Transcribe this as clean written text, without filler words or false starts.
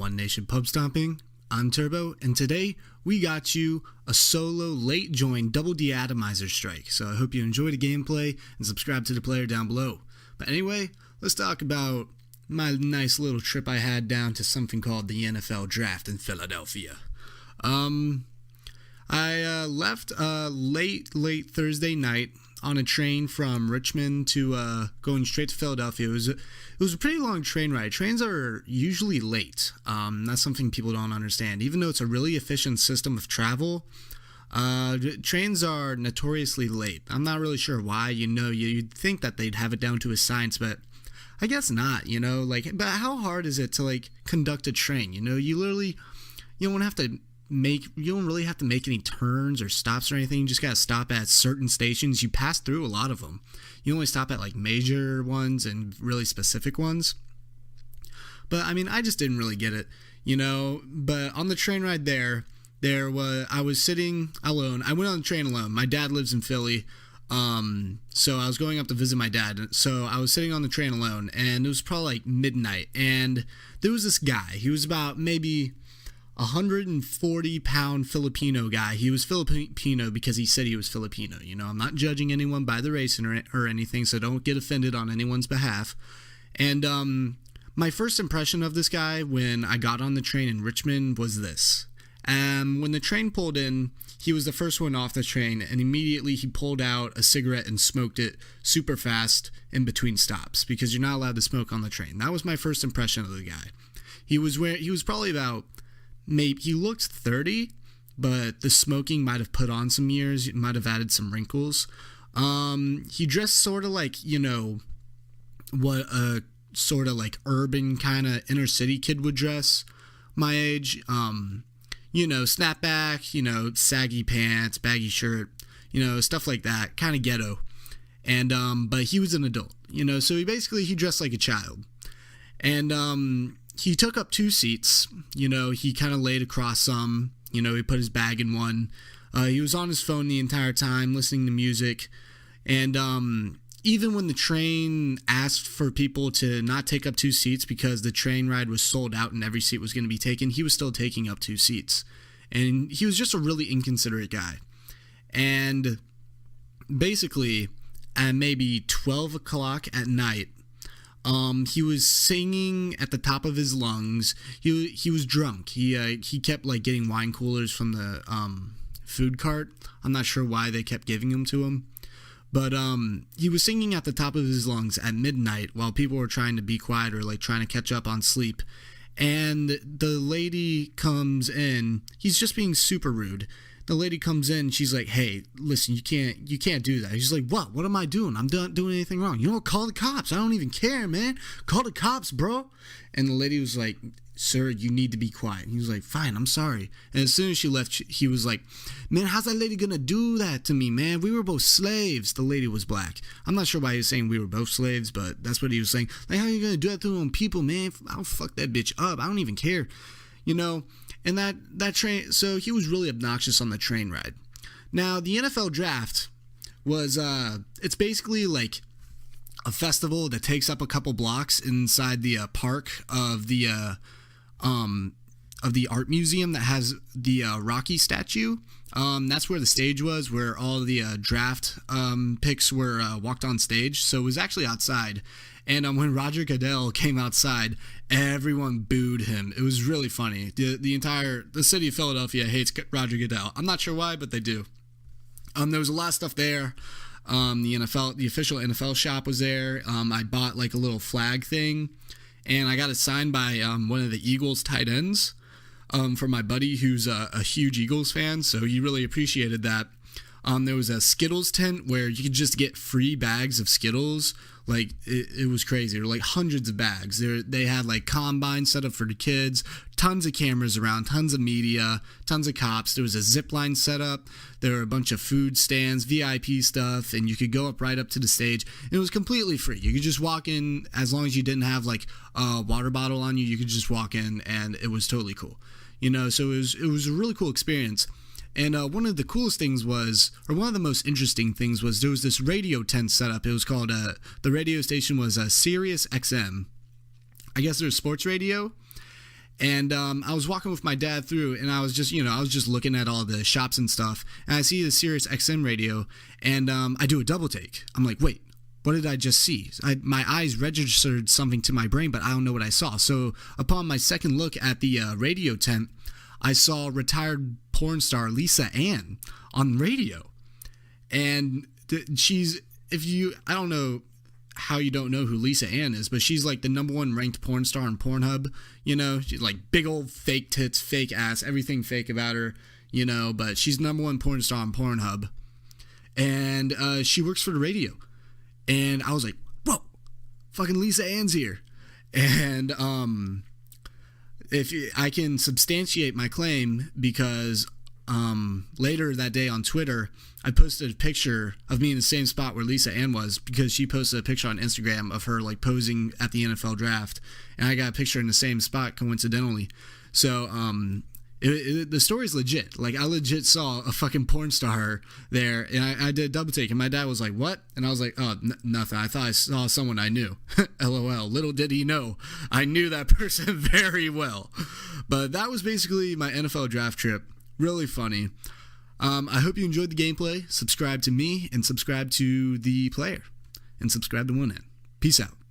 One Nation Pub Stomping. I'm Turbo, and today we got you a solo late join double De-Atomizer strike. So I hope you enjoy the gameplay and subscribe to the player down below. But anyway, let's talk about my nice little trip I had down to something called the NFL Draft in Philadelphia. I left late Thursday night on a train from Richmond to going straight to Philadelphia. It was a pretty long train ride. Trains are usually late. That's something people don't understand. Even though it's a really efficient system of travel, trains are notoriously late. I'm not really sure why. You'd think that they'd have it down to a science, but I guess not. But how hard is it to conduct a train? You don't really have to make any turns or stops or anything. You just gotta stop at certain stations. You pass through a lot of them. You only stop at major ones and really specific ones. But I just didn't really get it, But on the train ride I was sitting alone. I went on the train alone. My dad lives in Philly, so I was going up to visit my dad. So I was sitting on the train alone, and it was probably midnight. And there was this guy. He was about maybe 140-pound Filipino guy. He was Filipino because he said he was Filipino. I'm not judging anyone by the race or anything, so don't get offended on anyone's behalf. And my first impression of this guy when I got on the train in Richmond was this. When the train pulled in, he was the first one off the train, and immediately he pulled out a cigarette and smoked it super fast in between stops because you're not allowed to smoke on the train. That was my first impression of the guy. He was probably about he looked 30, but the smoking might have put on some years. It might have added some wrinkles. He dressed sort of what a sort of urban kind of inner city kid would dress my age. Snapback, saggy pants, baggy shirt, stuff like that, kind of ghetto. And but he was an adult, so he dressed like a child. And he took up two seats. He kind of laid across some. He put his bag in one. He was on his phone the entire time, listening to music. And even when the train asked for people to not take up two seats because the train ride was sold out and every seat was going to be taken, he was still taking up two seats. And he was just a really inconsiderate guy. And basically, at maybe 12 o'clock at night, he was singing at the top of his lungs. He was drunk. He kept getting wine coolers from the food cart. I'm not sure why they kept giving them to him, but he was singing at the top of his lungs at midnight while people were trying to be quiet or trying to catch up on sleep. And the lady comes in. He's just being super rude. The lady comes in, she's like, "Hey, listen, you can't do that." He's like, "What? What am I doing? I'm not doing anything wrong." Call the cops. I don't even care, man. Call the cops, bro. And the lady was like, "Sir, you need to be quiet." And he was like, "Fine, I'm sorry." And as soon as she left, he was like, "Man, how's that lady gonna do that to me, man? We were both slaves." The lady was black. I'm not sure why he was saying we were both slaves, but that's what he was saying. How are you gonna do that to them people, man? I'll fuck that bitch up. I don't even care. And that train, so he was really obnoxious on the train ride. Now, the NFL Draft was, it's basically a festival that takes up a couple blocks inside the park of the art museum that has the Rocky statue. That's where the stage was, where all the draft picks were walked on stage. So it was actually outside. And when Roger Goodell came outside, everyone booed him. It was really funny. The city of Philadelphia hates Roger Goodell. I'm not sure why, but they do. There was a lot of stuff there. The official NFL shop was there. I bought a little flag thing, and I got it signed by one of the Eagles tight ends from my buddy who's a huge Eagles fan, so he really appreciated that. There was a Skittles tent where you could just get free bags of Skittles. It was crazy. There were hundreds of bags. They had combine set up for the kids, tons of cameras around, tons of media, tons of cops. There was a zip line set up. There were a bunch of food stands, VIP stuff, and you could go right up to the stage. And it was completely free. You could just walk in as long as you didn't have a water bottle on you. You could just walk in, and it was totally cool. So it was a really cool experience. And one of the coolest things was, or one of the most interesting things was, there was this radio tent set up. It was called, the radio station was Sirius XM. I guess there's sports radio. And I was walking with my dad through, and I was just looking at all the shops and stuff, and I see the Sirius XM radio, and I do a double take. I'm like, wait, what did I just see? My eyes registered something to my brain, but I don't know what I saw. So upon my second look at the radio tent, I saw retired porn star Lisa Ann on radio. And I don't know how you don't know who Lisa Ann is, but she's like the #1 ranked porn star on Pornhub. She's like big old fake tits, fake ass, everything fake about her, but she's #1 porn star on Pornhub. And she works for the radio. And I was like, whoa, fucking Lisa Ann's here. And I can substantiate my claim because later that day on Twitter, I posted a picture of me in the same spot where Lisa Ann was, because she posted a picture on Instagram of her like posing at the NFL draft, and I got a picture in the same spot coincidentally. So the story's legit. Like, I legit saw a fucking porn star there, and I did a double take, and my dad was like, what? And I was like, oh, nothing. I thought I saw someone I knew. LOL. Little did he know, I knew that person very well. But that was basically my NFL draft trip. Really funny. I hope you enjoyed the gameplay. Subscribe to me, and subscribe to the player, and subscribe to One End. Peace out.